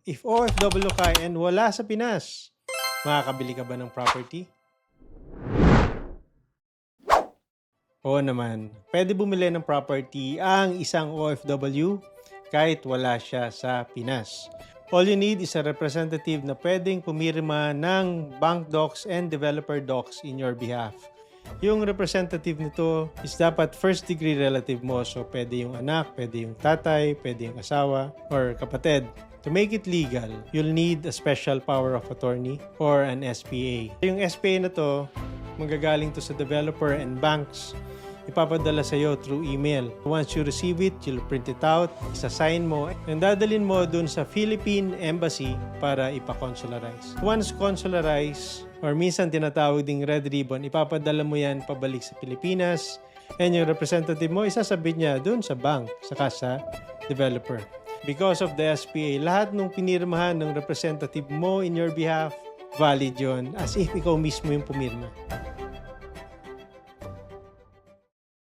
If OFW ka and wala sa Pinas, makakabili ka ba ng property? Oo naman, pwede bumili ng property ang isang OFW kahit wala siya sa Pinas. All you need is a representative na pwedeng pumirma ng bank docs and developer docs in your behalf. Yung representative nito is dapat first degree relative mo. So, pwede yung anak, pwede yung tatay, pwede yung asawa, or kapatid. To make it legal, you'll need a special power of attorney or an SPA. Yung SPA na to, manggagaling to sa developer and banks. Ipapadala sa iyo through email. Once you receive it, you'll print it out, isa-sign mo, and dadalhin mo dun sa Philippine Embassy para ipa-consularize. Once consularize, or minsan tinatawag ding red ribbon, ipapadala mo yan pabalik sa Pilipinas, and yung representative mo, isasabit niya dun sa bank, saka sa developer. Because of the SPA, lahat ng pinirmahan ng representative mo in your behalf, valid yun, as if ikaw mismo yung pumirma.